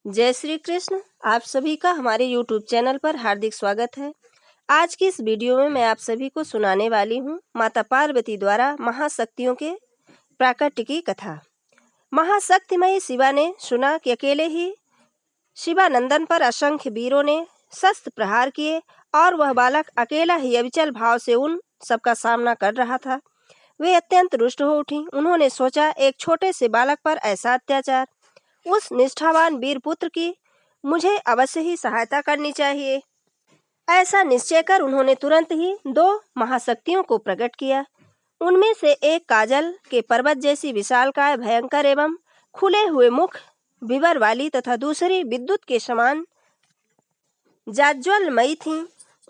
जय श्री कृष्ण। आप सभी का हमारे YouTube चैनल पर हार्दिक स्वागत है। आज की इस वीडियो में मैं आप सभी को सुनाने वाली हूँ माता पार्वती द्वारा महाशक्तियों के प्राकट्य की कथा। महाशक्तिमयी शिवा ने सुना कि अकेले ही शिवानंदन पर असंख्य वीरों ने शस्त्र प्रहार किए और वह बालक अकेला ही अविचल भाव से उन सबका सामना कर रहा था। वे अत्यंत रुष्ट हो उठी। उन्होंने सोचा, एक छोटे से बालक पर ऐसा अत्याचार, उस निष्ठावान वीर पुत्र की मुझे अवश्य ही सहायता करनी चाहिए। ऐसा निश्चय कर उन्होंने तुरंत ही दो महाशक्तियों को प्रकट किया। उनमें से एक काजल के पर्वत जैसी विशालकाय, भयंकर एवं खुले हुए मुख विवर वाली तथा दूसरी विद्युत के समान जाज्वल्यमयी थी।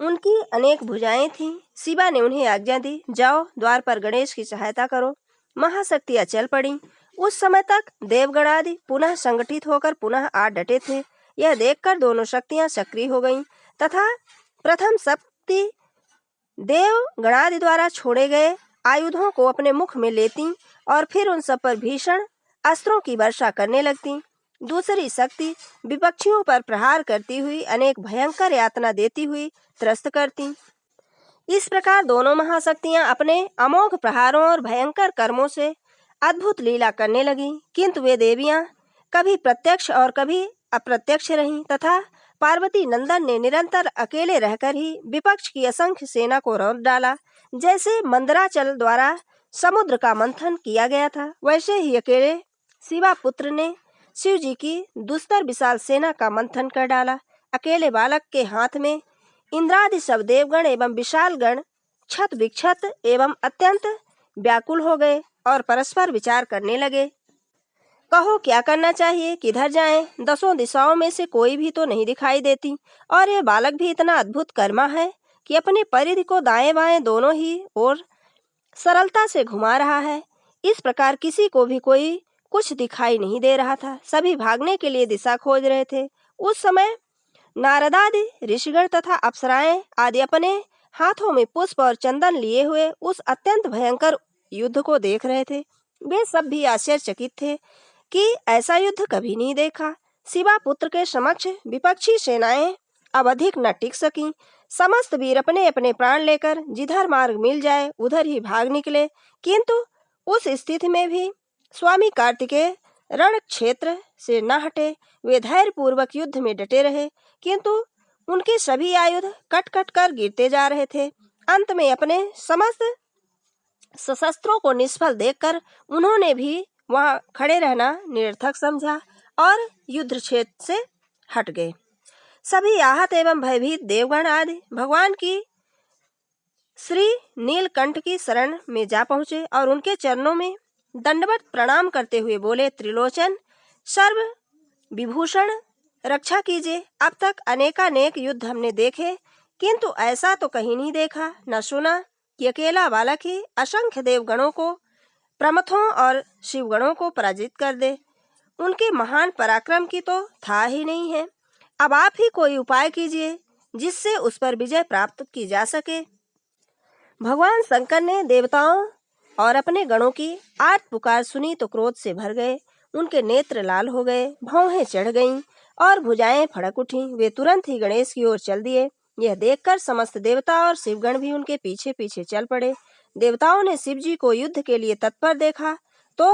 उनकी अनेक भुजाएं थीं। शिवा ने उन्हें आज्ञा दी, जाओ द्वार पर गणेश की सहायता करो। महाशक्तियां चल पड़ी। उस समय तक देवगण आदि पुनः संगठित होकर पुनः आ डटे थे। यह देखकर दोनों शक्तियां सक्रिय हो गईं तथा प्रथम शक्ति देव गणादि द्वारा छोड़े गए आयुधों को अपने मुख में लेती और फिर उन सब पर भीषण अस्त्रों की वर्षा करने लगती। दूसरी शक्ति विपक्षियों पर प्रहार करती हुई अनेक भयंकर यातना देती हुई त्रस्त करती। इस प्रकार दोनों महाशक्तियां अपने अमोघ प्रहारों और भयंकर कर्मों से अद्भुत लीला करने लगी। किंतु वे देवियां कभी प्रत्यक्ष और कभी अप्रत्यक्ष रहीं तथा पार्वती नंदन ने निरंतर अकेले रहकर ही विपक्ष की असंख्य सेना को रौंद डाला। जैसे मंदराचल द्वारा समुद्र का मंथन किया गया था, वैसे ही अकेले शिवा पुत्र ने शिव जी की दुस्तर विशाल सेना का मंथन कर डाला। अकेले बालक के हाथ में इंद्रादि सब देवगण एवं विशाल गण क्षत विक्षत एवं अत्यंत व्याकुल हो गए और परस्पर विचार करने लगे, कहो क्या करना चाहिए, किधर जाएं? दसों दिशाओं में से कोई भी तो नहीं दिखाई देती और यह बालक भी इतना अद्भुत कर्मा है कि अपनी परिधि को दाएं बाएं दोनों ही ओर सरलता से घुमा रहा है। इस प्रकार किसी को भी कोई कुछ दिखाई नहीं दे रहा था। सभी भागने के लिए दिशा खोज रहे थे। उस समय नारदादि ऋषिगण तथा अप्सराएं आदि अपने हाथों में पुष्प और चंदन लिए हुए उस अत्यंत भयंकर युद्ध को देख रहे थे। वे सब भी आश्चर्यचकित थे कि ऐसा युद्ध कभी नहीं देखा। शिवा पुत्र के समक्ष विपक्षी सेनाएं अब अधिक न टिक सकीं। समस्त वीर अपने अपने प्राण लेकर जिधर मार्ग मिल जाए उधर ही भाग निकले। किंतु उस स्थिति में भी स्वामी कार्तिकेय रण क्षेत्र से न हटे। वे धैर्य पूर्वक युद्ध में डटे रहे, किंतु उनके सभी आयुध कट कट कर गिरते जा रहे थे। अंत में अपने समस्त सशस्त्रों को निष्फल देखकर उन्होंने भी वहां खड़े रहना निरर्थक समझा और युद्ध क्षेत्र से हट गए। सभी आहत एवं भयभीत देवगण आदि भगवान की श्री नीलकंठ की शरण में जा पहुंचे और उनके चरणों में दंडवत प्रणाम करते हुए बोले, त्रिलोचन सर्व विभूषण रक्षा कीजिए। अब तक अनेकानेक युद्ध हमने देखे, किंतु ऐसा तो कहीं नहीं देखा न सुना कि अकेला बालक ही असंख्य देवगणों को, प्रमथों और शिवगणों को पराजित कर दे। उनके महान पराक्रम की तो था ही नहीं है। अब आप ही कोई उपाय कीजिए जिससे उस पर विजय प्राप्त की जा सके। भगवान शंकर ने देवताओं और अपने गणों की आर्त पुकार सुनी तो क्रोध से भर गए। उनके नेत्र लाल हो गए, भौहें चढ़ गईं और भुजाएं फड़क उठीं। वे तुरंत ही गणेश की ओर चल दिए। यह देखकर समस्त देवता और शिवगण भी उनके पीछे पीछे चल पड़े। देवताओं ने शिव जी को युद्ध के लिए तत्पर देखा तो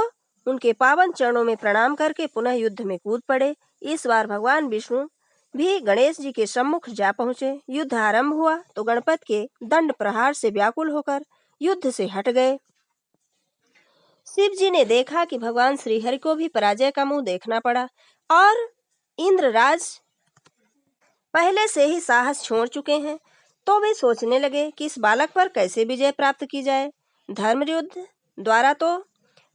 उनके पावन चरणों में प्रणाम करके पुनः युद्ध में कूद पड़े। इस बार भगवान विष्णु भी गणेश जी के सम्मुख जा पहुंचे। युद्ध आरंभ हुआ तो गणपत के दंड प्रहार से व्याकुल होकर युद्ध से हट गए। शिव जी ने देखा कि भगवान श्रीहरि को भी पराजय का मुंह देखना पड़ा और इंद्रराज पहले से ही साहस छोड़ चुके हैं, तो वे सोचने लगे कि इस बालक पर कैसे विजय प्राप्त की जाए। धर्म युद्ध द्वारा तो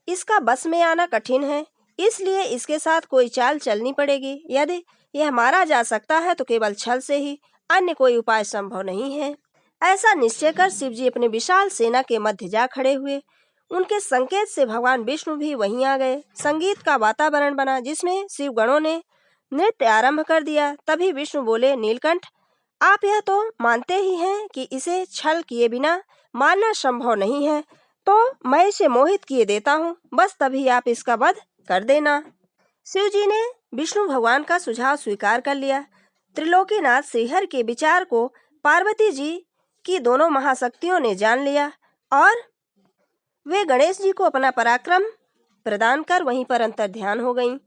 इसका बस में आना कठिन है, इसलिए इसके साथ कोई चाल चलनी पड़ेगी। यदि यह मारा जा सकता है तो केवल छल से ही, अन्य कोई उपाय संभव नहीं है। ऐसा निश्चय कर शिव जी अपने विशाल सेना के मध्य जा खड़े हुए। उनके संकेत से भगवान विष्णु भी वहीं आ गए। संगीत का वातावरण बना जिसमें शिव गणों ने नृत्य आरंभ कर दिया। तभी विष्णु बोले, नीलकंठ आप यह तो मानते ही हैं कि इसे छल किए बिना मारना संभव नहीं है, तो मैं इसे मोहित किए देता हूँ, बस तभी आप इसका वध कर देना। शिव जी ने विष्णु भगवान का सुझाव स्वीकार कर लिया। त्रिलोकीनाथ श्रीहरि के विचार को पार्वती जी की दोनों महाशक्तियों ने जान लिया और वे गणेश जी को अपना पराक्रम प्रदान कर वहीं पर अंतर ध्यान हो गईं।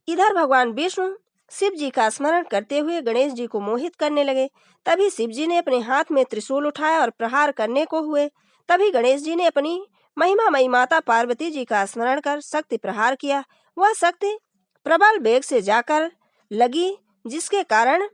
इधर भगवान विष्णु शिव जी का स्मरण करते हुए गणेश जी को मोहित करने लगे। तभी शिव जी ने अपने हाथ में त्रिशूल उठाया और प्रहार करने को हुए। तभी गणेश जी ने अपनी महिमामयी माता पार्वती जी का स्मरण कर शक्ति प्रहार किया। वह शक्ति प्रबल वेग से जाकर लगी, जिसके कारण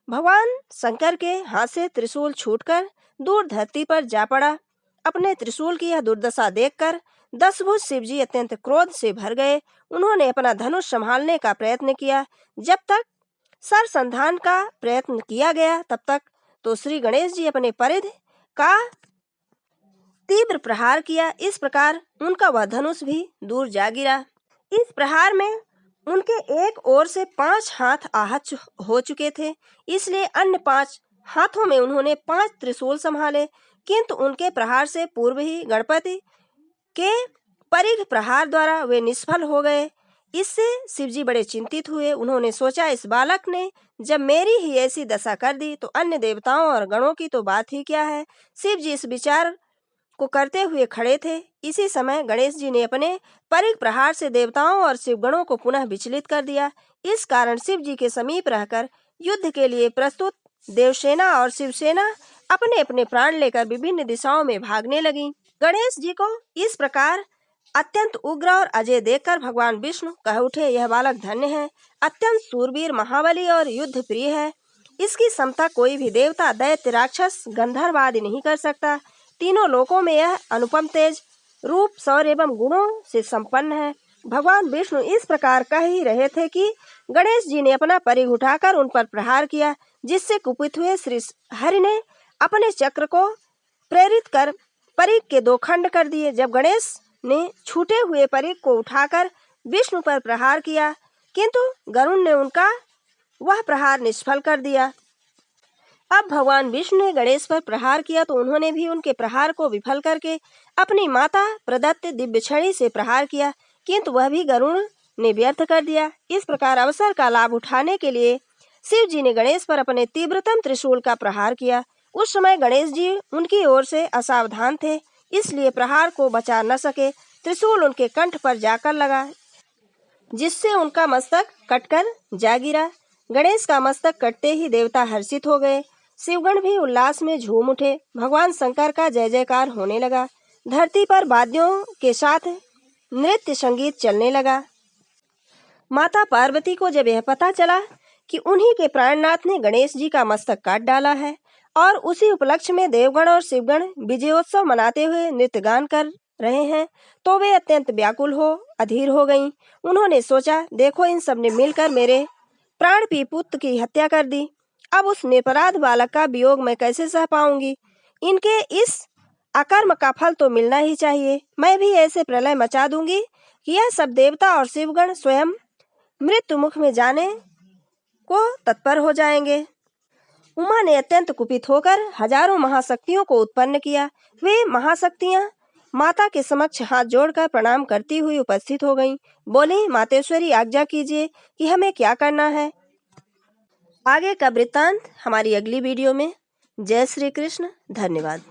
भगवान शंकर के हाथ से त्रिशूल छूटकर दूर धरती पर जा पड़ा। अपने त्रिशूल की यह दुर्दशा देखकर दशभुज शिव जी अत्यंत क्रोध से भर गए। उन्होंने अपना धनुष संभालने का प्रयत्न किया। जब तक सरसंधान का प्रयत्न किया गया तब तक तो श्री गणेश जी अपने परिध का तीव्र प्रहार किया। इस प्रकार उनका वह धनुष भी दूर जा गिरा। इस प्रहार में उनके एक ओर से 5 हाथ आहत हो चुके थे, इसलिए अन्य 5 हाथों में उन्होंने 5 त्रिशूल संभाले, किंतु उनके प्रहार से पूर्व ही गणपति के परिघ प्रहार द्वारा वे निष्फल हो गए। इससे शिवजी बड़े चिंतित हुए। उन्होंने सोचा, इस बालक ने जब मेरी ही ऐसी दशा कर दी तो अन्य देवताओं और गणों की तो बात ही क्या है। शिव जी इस विचार को करते हुए खड़े थे। इसी समय गणेश जी ने अपने परिघ प्रहार से देवताओं और शिवगणों को पुनः विचलित कर दिया। इस कारण शिव जी के समीप रहकर युद्ध के लिए प्रस्तुत देवसेना और शिवसेना अपने अपने प्राण लेकर विभिन्न दिशाओं में भागने लगी। गणेश जी को इस प्रकार अत्यंत उग्र और अजय देखकर भगवान विष्णु कह उठे, यह बालक धन्य है, अत्यंत सूरवीर, महाबली और युद्ध प्रिय है। इसकी समता कोई भी देवता, दैत्य, राक्षस, गंधर्व आदि नहीं कर सकता। तीनों लोकों में यह अनुपम तेज, रूप, शौर्य एवं गुणों से संपन्न है। भगवान विष्णु इस प्रकार कह ही रहे थे कि गणेश जी ने अपना परिघ उठाकर उन पर प्रहार किया, जिससे कुपित हुए श्री हरि ने अपने चक्र को प्रेरित कर परिघ के 2 खंड कर दिए। जब गणेश ने छूटे हुए परिघ को उठाकर विष्णु पर प्रहार किया, किंतु गरुण ने उनका वह प्रहार निष्फल कर दिया। अब भगवान विष्णु ने गणेश पर प्रहार किया तो उन्होंने भी उनके प्रहार को विफल करके अपनी माता प्रदत्त दिव्य छड़ी से प्रहार किया, किंतु वह भी गरुण ने व्यर्थ कर दिया। इस प्रकार अवसर का लाभ उठाने के लिए शिव जी ने गणेश पर अपने तीव्रतम त्रिशूल का प्रहार किया। उस समय गणेश जी उनकी ओर से असावधान थे, इसलिए प्रहार को बचा न सके। त्रिशूल उनके कंठ पर जाकर लगा, जिससे उनका मस्तक कटकर जा गिरा। गणेश का मस्तक कटते ही देवता हर्षित हो गए। शिवगण भी उल्लास में झूम उठे। भगवान शंकर का जय जयकार होने लगा। धरती पर वाद्यों के साथ नृत्य संगीत चलने लगा। माता पार्वती को जब यह पता चला कि उन्हीं के प्राणनाथ ने गणेश जी का मस्तक काट डाला है और उसी उपलक्ष्य में देवगण और शिवगण विजयोत्सव मनाते हुए नृत्य गान कर रहे हैं, तो वे अत्यंत व्याकुल हो अधीर हो गईं। उन्होंने सोचा, देखो, इन सब ने मिलकर मेरे प्राण प्रिय पुत्र की हत्या कर दी। अब उस निरपराध बालक का वियोग मैं कैसे सह पाऊंगी। इनके इस अकर्म का फल तो मिलना ही चाहिए। मैं भी ऐसे प्रलय मचा दूंगी कि यह सब देवता और शिवगण स्वयं मृत्यु मुख में जाने को तत्पर हो जाएंगे। उमा ने अत्यंत कुपित होकर हजारों महाशक्तियों को उत्पन्न किया। वे महाशक्तियां माता के समक्ष हाथ जोड़कर प्रणाम करती हुई उपस्थित हो गईं। बोली, मातेश्वरी, आज्ञा कीजिए कि हमें क्या करना है। आगे का वृत्तांत हमारी अगली वीडियो में। जय श्री कृष्ण। धन्यवाद।